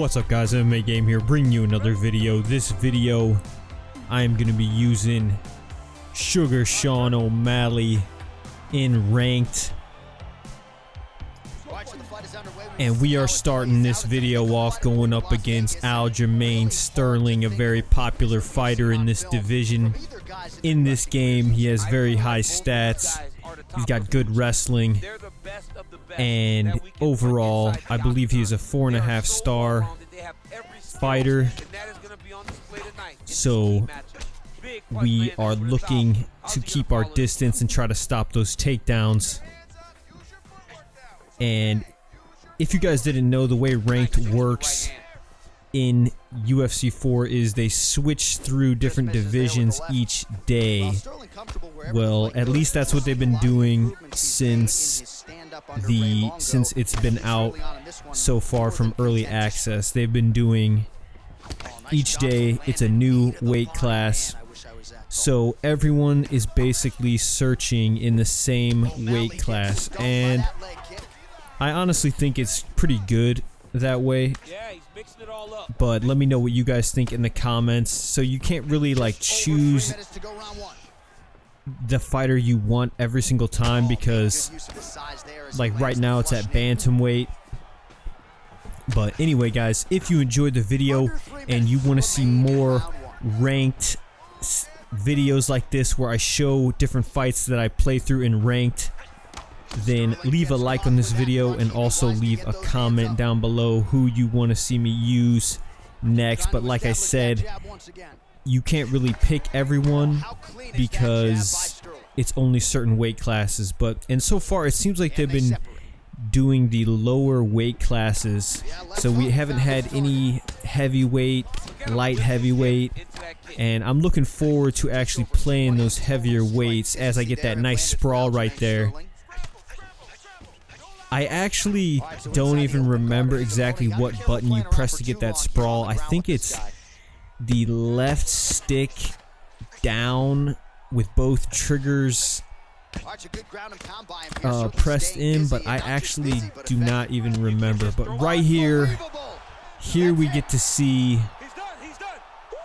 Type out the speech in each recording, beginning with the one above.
What's up guys, MMA Game here, bringing you another video. This video I am going to be using Sugar Sean O'Malley in ranked, and we are starting this video off going up against Aljamain Sterling, a very popular fighter in this division. In this game he has very high stats, he's got good wrestling, and overall I believe he is a 4.5 star fighter. So we are looking to keep our distance and try to stop those takedowns. And if you guys didn't know, the way ranked works in UFC 4 is they switch through different divisions each day. Well, at least that's what they've been doing since it's been out so far from early access. They've been doing each day it's a new weight class, so everyone is basically searching in the same weight class, and I honestly think it's pretty good that way. But let me know what you guys think in the comments. So you can't really like choose the fighter you want every single time, because like right now it's at bantamweight. But anyway guys, if you enjoyed the video and you want to see more ranked videos like this where I show different fights that I play through in ranked, then leave a like on this video and also leave a comment down below who you want to see me use next. But like I said, you can't really pick everyone because it's only certain weight classes. And so far it seems like they've been doing the lower weight classes, so we haven't had any heavyweight, light heavyweight, and I'm looking forward to actually playing those heavier weights as I get that nice sprawl right there. I actually don't even remember exactly what button you press to get that sprawl. I think it's the left stick down with both triggers pressed in, but I actually do not even remember. But right here we get to see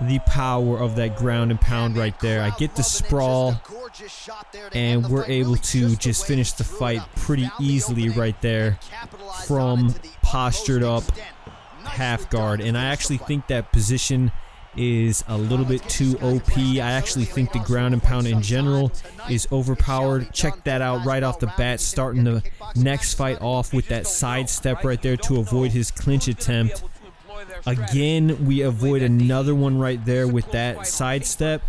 the power of that ground and pound right there. I get the sprawl and we're able to just finish the fight pretty easily right there from postured up half guard. And I actually think that position is a little bit too OP. I actually think the ground and pound in general is overpowered. Check that out right off the bat, starting the next fight off with that side step right there to avoid his clinch attempt. Again, we avoid another one right there with that side step,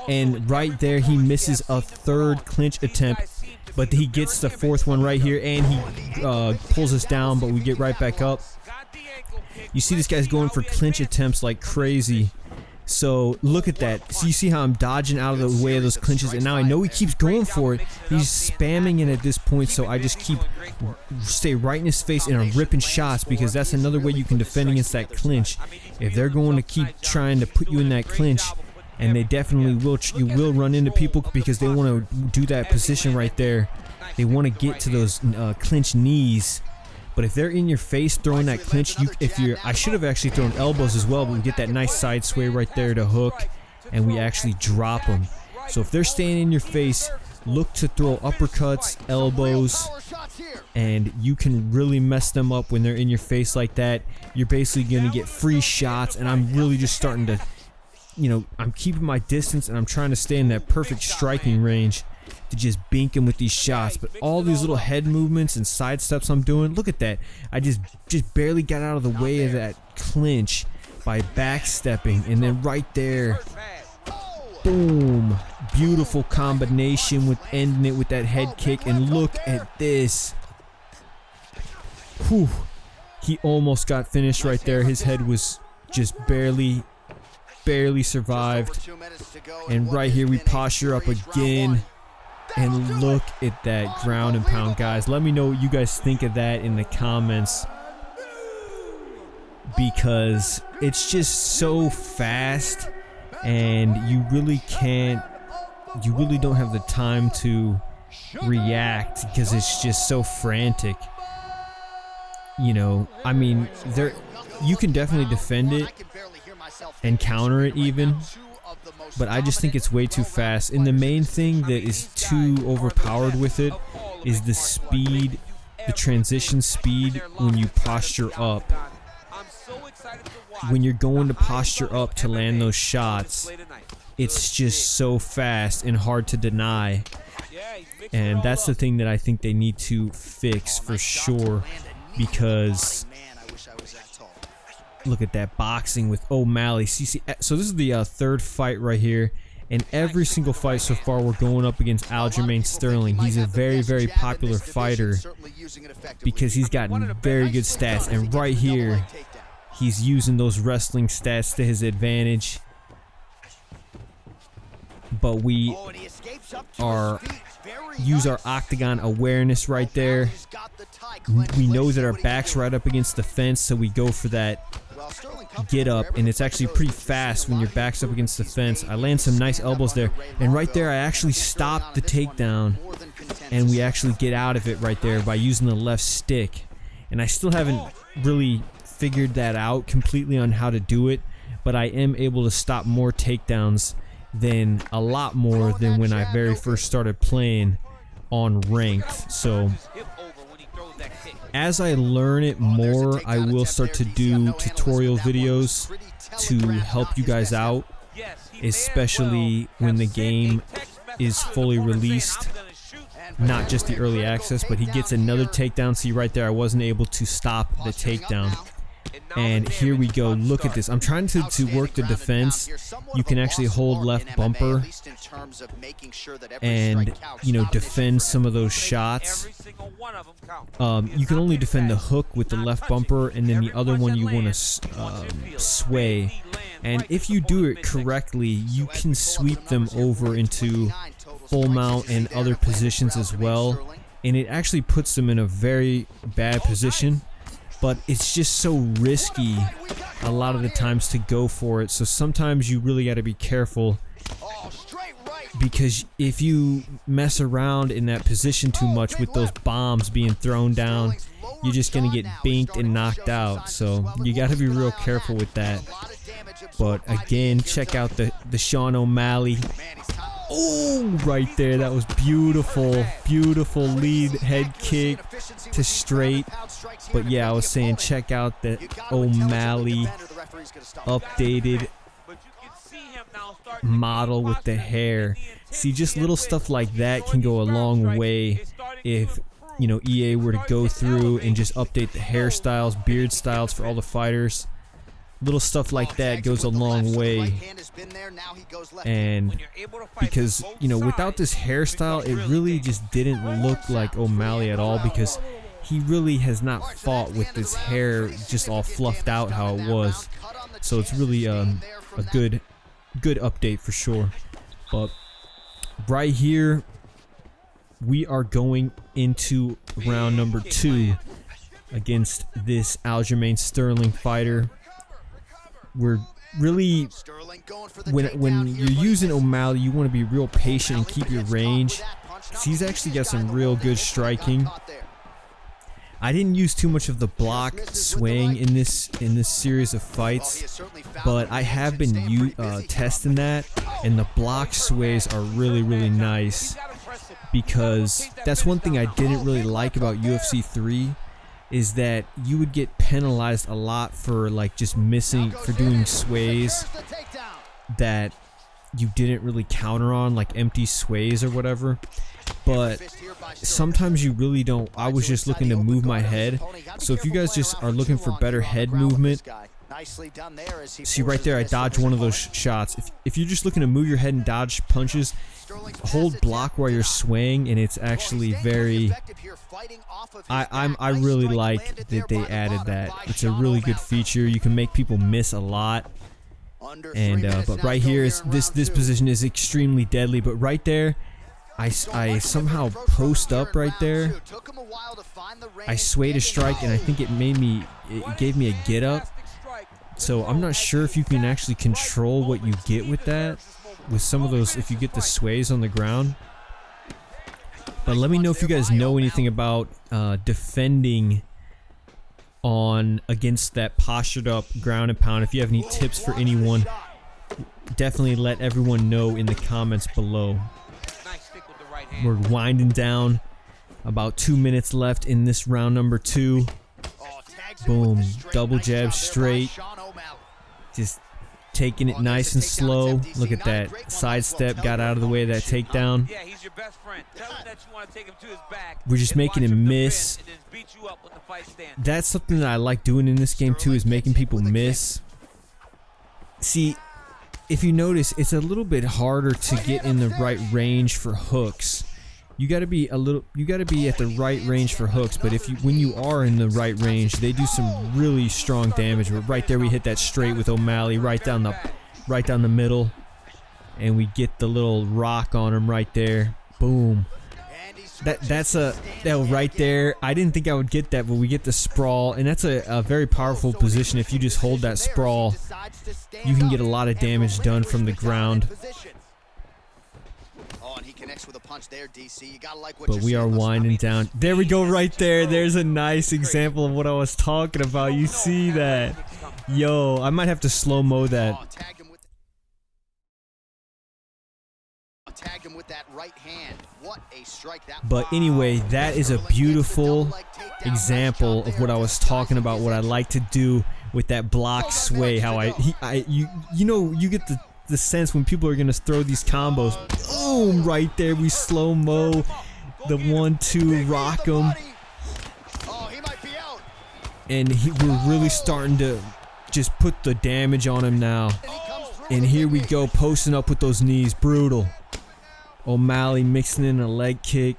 and right there he misses a third clinch attempt, but he gets the fourth one right here, and he pulls us down, but we get right back up. You see this guy's going for clinch attempts like crazy. So look at that. So you see how I'm dodging out of the way of those clinches, and now I know he keeps going for it. He's spamming it at this point, so I just stay right in his face and I'm ripping shots, because that's another way you can defend against that clinch. If they're going to keep trying to put you in that clinch, and they definitely will, you will run into people because they want to do that position right there. They want to get to those clinch knees. But if they're in your face throwing that clinch, I should have actually thrown elbows as well, but we get that nice side sway right there to hook, and we actually drop them. So if they're staying in your face, look to throw uppercuts, elbows, and you can really mess them up when they're in your face like that. You're basically going to get free shots, and I'm really just starting to, I'm keeping my distance, and I'm trying to stay in that perfect striking range to just bink him with these shots. But all these little head movements and side steps I'm doing, look at that. I just barely got out of the way of that clinch by backstepping, and then right there, boom, beautiful combination with ending it with that head kick. And look at this. Whew. He almost got finished right there. His head was just barely survived. And right here we posture up again. And look at that ground and pound, guys. Let me know what you guys think of that in the comments, because it's just so fast, and you really don't have the time to react because it's just so frantic. you know, I mean, you can definitely defend it and counter it even, but I just think it's way too fast. And the main thing that is too overpowered with it is the speed, the transition speed when you posture up. When you're going to posture up to land those shots, it's just so fast and hard to deny. And that's the thing that I think they need to fix for sure, because look at that boxing with O'Malley. See, so this is the third fight right here, and every single fight so far we're going up against Aljamain Sterling. He's a very, very popular fighter because he's got very good stats, and right here he's using those wrestling stats to his advantage. But we use our octagon awareness right there. We know that our back's right up against the fence, so we go for that get up, and it's actually pretty fast when your back's up against the fence. I land some nice elbows there, and right there I actually stop the takedown, and we actually get out of it right there by using the left stick. And I still haven't really figured that out completely on how to do it, but I am able to stop more takedowns than a lot more than when I very first started playing on ranked. So as I learn it more, I will start to do tutorial videos to help you guys out, especially when the game is fully released, not just the early access. But he gets another takedown. See right there, I wasn't able to stop the takedown. And here we go. Look at this. I'm trying to work the defense. You can actually hold left bumper and, you know, defend some of those shots. You can only defend the hook with the left bumper, and then the other one you want to sway. And if you do it correctly, you can sweep them over into full mount and other positions as well. And it actually puts them in a very bad position. But it's just so risky a lot of the times to go for it. So sometimes you really got to be careful, because if you mess around in that position too much with those bombs being thrown down, you're just going to get binked and knocked out. So you got to be real careful with that. But again, check out the Sean O'Malley. Oh, right there. That was beautiful. Beautiful lead head kick to straight. But yeah, I was saying check out the O'Malley updated model with the hair. See, just little stuff like that can go a long way if, you know, EA were to go through and just update the hairstyles, beard styles for all the fighters. Little stuff like that goes a long way. And because, you know, without this hairstyle, it really just didn't look like O'Malley at all, because he really has not fought with his hair just all fluffed out how it was. So it's really a good update for sure. But right here we are going into round number 2 against this Aljamain Sterling fighter. We're really, when you're using O'Malley, you want to be real patient and keep your range. He's actually got some real good striking. I didn't use too much of the block swaying in this series of fights, but I have been testing that, and the block sways are really, really nice, because that's one thing I didn't really like about UFC 3. Is that you would get penalized a lot for like just missing, for doing sways that you didn't really counter on, like empty sways or whatever. But sometimes you really don't. I was just looking to move my head. So if you guys just are looking for better head movement, see right there, I dodged one of those shots. If you're just looking to move your head and dodge punches, hold block while you're swaying, and it's actually very. I really like that they added that. It's a really good feature. You can make people miss a lot. And but right here is this position is extremely deadly. But right there, I somehow post up right there. I swayed a strike, and I think it gave me a get up. So I'm not sure if you can actually control what you get with that, with some of those, if you get the sways on the ground. But let me know if you guys know anything about defending on against that postured up ground and pound. If you have any tips for anyone, definitely let everyone know in the comments below. We're winding down. About 2 minutes left in this round number 2. Boom. Double jab straight. Just taking it nice and slow. Look at that. Sidestep, got out of the way of that takedown. We're just making him miss. That's something that I like doing in this game too, is making people miss. See, if you notice, it's a little bit harder to get in the right range for hooks. You gotta be at the right range for hooks, but when you are in the right range, they do some really strong damage. But right there we hit that straight with O'Malley right down the middle, and we get the little rock on him right there. Boom. That's right there. I didn't think I would get that, but we get the sprawl, and that's a very powerful position. If you just hold that sprawl, you can get a lot of damage done from the ground. But we are winding down. There we go right there. There's a nice example of what I was talking about. You see that? Yo, I might have to slow-mo that. But anyway, that is a beautiful example of what I was talking about, what I like to do with that block sway. How you get the sense when people are gonna throw these combos. Boom! Right there, we slow-mo the 1-2, rock him, and we're really starting to just put the damage on him now. And here we go, posting up with those knees, brutal. O'Malley mixing in a leg kick.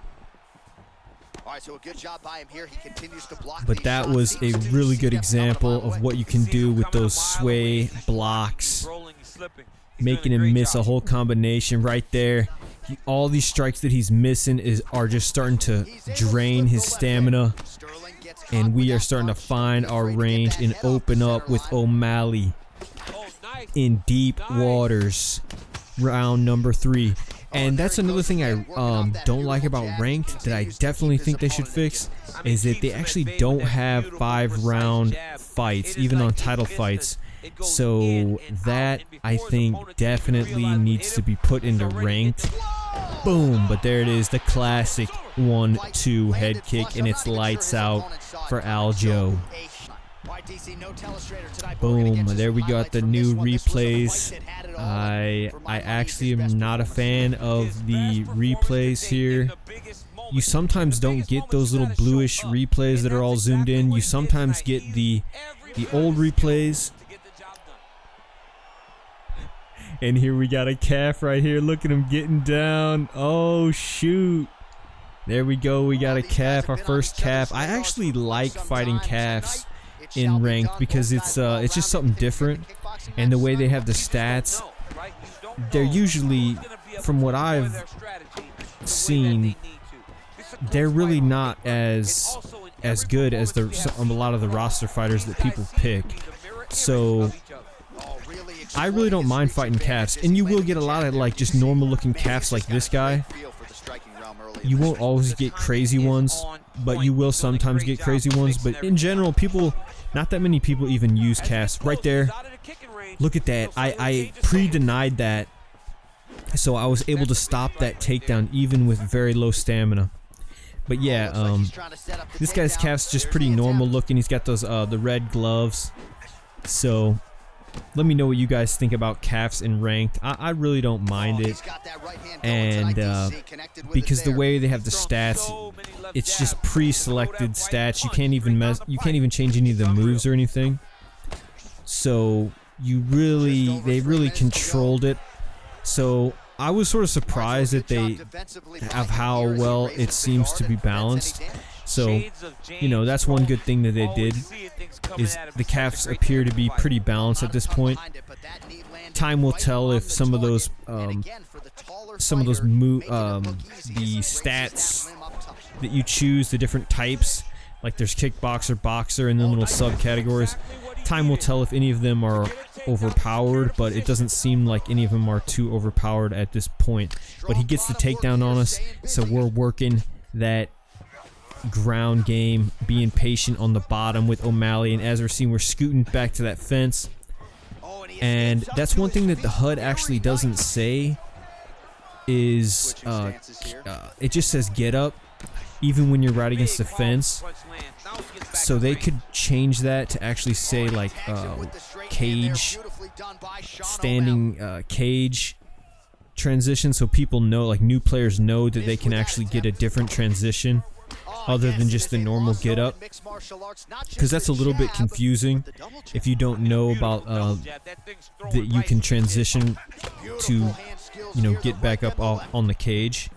But that was a really good example of what you can do with those sway blocks, making him miss a whole combination right there. All these strikes that he's missing are just starting to drain his stamina, and we are starting to find our range and open up with O'Malley in deep waters. Round number 3. And that's another thing I don't like about ranked, that I definitely think they should fix, is that they actually don't have 5-round fights, even on title fights. So that, I think, definitely needs to be put into ranked. Boom, but there it is, the classic 1-2 head kick, and it's lights out for Aljo. Boom, there we got the new replays. I actually am not a fan of the replays here. You sometimes don't get those little bluish replays that are all zoomed in. You sometimes get the old replays. And here we got a calf right here. Look at him getting down. Oh shoot. There we go, we got a calf, our first calf. I actually like fighting calves in ranked because it's just something different, and the way they have the stats, they're usually, from what I've seen, they're really not as good as a lot of the roster fighters that people pick. So I really don't mind fighting calves, and you will get a lot of like just normal looking calves like this guy. You won't always get crazy ones, but you will sometimes get crazy ones. But in general, not that many people even use calves. Right there, look at that. I pre-denied that, so I was able to stop that takedown even with very low stamina. But yeah, this guy's calf's just pretty normal looking. He's got those the red gloves. So let me know what you guys think about calves in ranked. I really don't mind it, and because the way they have the stats, it's just pre-selected stats. You can't even change any of the moves or anything. So they really controlled it. So I was sort of surprised of how well it seems to be balanced. So, you know, that's one good thing that they did, is the calves appear to be pretty balanced at this point. Time will tell if some of those the stats that you choose, the different types, like there's kickboxer, boxer, and then little subcategories. Time will tell if any of them are overpowered, but it doesn't seem like any of them are too overpowered at this point. But he gets the takedown on us, so we're working that ground game, being patient on the bottom with O'Malley, and as we're seeing, we're scooting back to that fence. And that's one thing that the HUD actually doesn't say is it just says get up even when you're right against the fence. So they could change that to actually say like cage, standing cage transition, so people know, like new players know that they can actually get a different transition other than just the normal get up, because that's a little bit confusing if you don't know about that you can transition to, you know, get back up on the cage.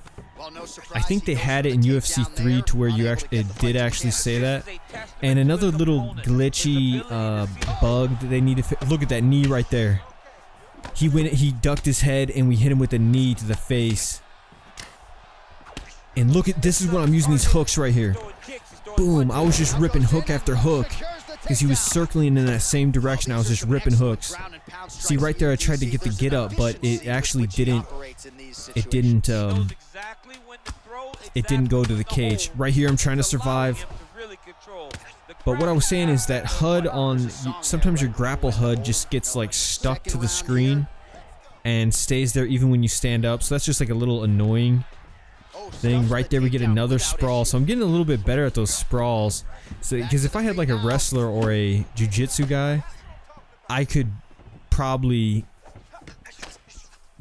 I think they had it in UFC 3 to where it did actually say that. And another little glitchy bug that they need to look at that knee right there. He ducked his head and we hit him with a knee to the face. And look at this, is what I'm using these hooks right here. Boom, I was just ripping hook after hook because he was circling in that same direction. I was just ripping hooks. See right there, I tried to get the get up, but it actually didn't. It didn't go to the cage. Right here, I'm trying to survive. But what I was saying is that HUD on, sometimes your grapple HUD just gets like stuck to the screen and stays there even when you stand up. So that's just like a little annoying thing. Right there, we get another sprawl. So I'm getting a little bit better at those sprawls. So because if I had like a wrestler or a jiu-jitsu guy, I could probably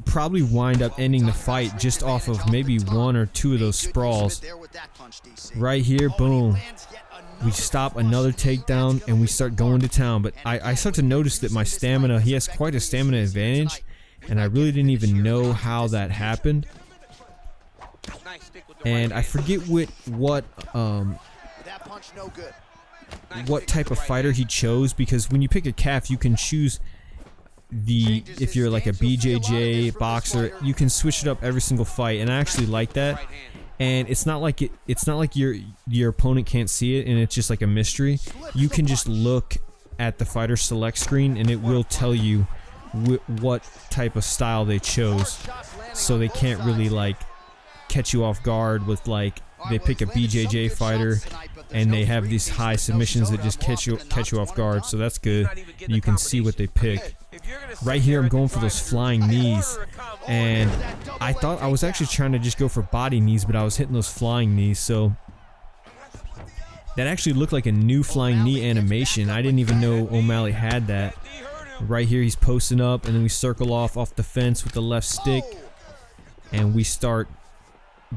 wind up ending the fight just off of maybe one or two of those sprawls. Right here, boom. We stop another takedown and we start going to town. But I start to notice that my stamina, he has quite a stamina advantage, and I really didn't even know how that happened. And I forget what type of fighter he chose, because when you pick a calf, you can choose if you're like a BJJ boxer, you can switch it up every single fight, and I actually like that. And it's not like your opponent can't see it and it's just like a mystery. You can just look at the fighter select screen and it will tell you what type of style they chose, so they can't really like catch you off guard with like they pick a BJJ fighter and they have these high submissions that just catch you off guard. So that's good. You can see what they pick. Right here, I'm going for those flying knees, and I thought I was actually trying to just go for body knees, but I was hitting those flying knees. So that actually looked like a new flying knee animation. I didn't even know O'Malley had that. Right here, he's posting up, and then we circle off the fence with the left stick, and we start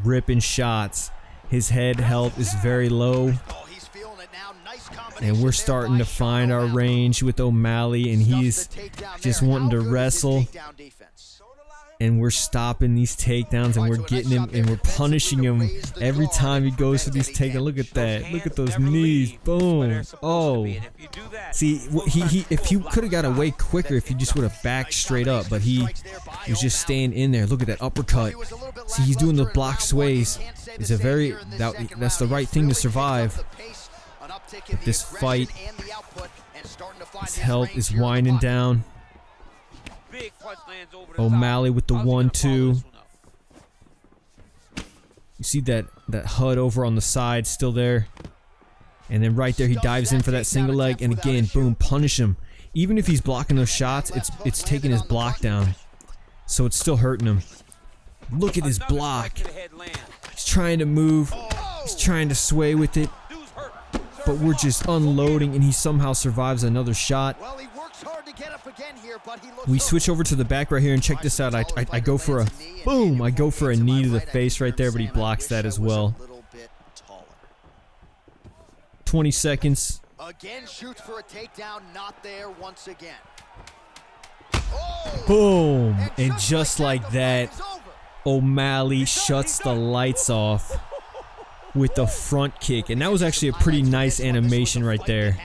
ripping shots. His head health is very low, and we're starting to find our range with O'Malley, and he's just wanting to wrestle. And we're stopping these takedowns, and we're getting him, and we're punishing him every time he goes for these takedowns. Look at that. Look at those knees. Boom. Oh. See, if he could have got away quicker if he just would have backed straight up, but he was just staying in there. Look at that uppercut. See, he's doing the block sways. It's that's the right thing to survive. But this fight, his health is winding down. O'Malley with the 1-2. You see that HUD over on the side still there. And then right there he dives in for that single leg, and again, boom, punish him. Even if he's blocking those shots, it's taking his block down. So it's still hurting him. Look at his block. He's trying to move. He's trying to sway with it. But we're just unloading, and he somehow survives another shot. We switch over to the back right here, and check this out. I go for a boom. I go for a knee to the face right there, but he blocks that as well. 20 seconds. Again, shoots for a takedown, not there once again. Boom. And just like that, O'Malley shuts the lights off with the front kick, and that was actually a pretty nice animation right there.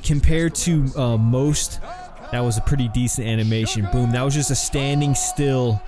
Compared to most, that was a pretty decent animation. Boom, that was just a standing still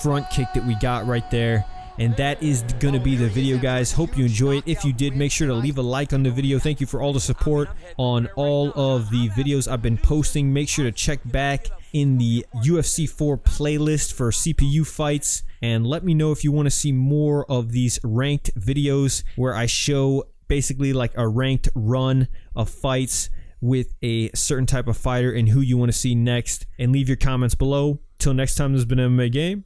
front kick that we got right there. And that is going to be the video, guys. Hope you enjoy it. If you did, make sure to leave a like on the video. Thank you for all the support on all of the videos I've been posting. Make sure to check back in the UFC 4 playlist for CPU fights, and let me know if you want to see more of these ranked videos where I show basically like a ranked run of fights with a certain type of fighter and who you want to see next. And leave your comments below. Till next time, this has been MMA Game.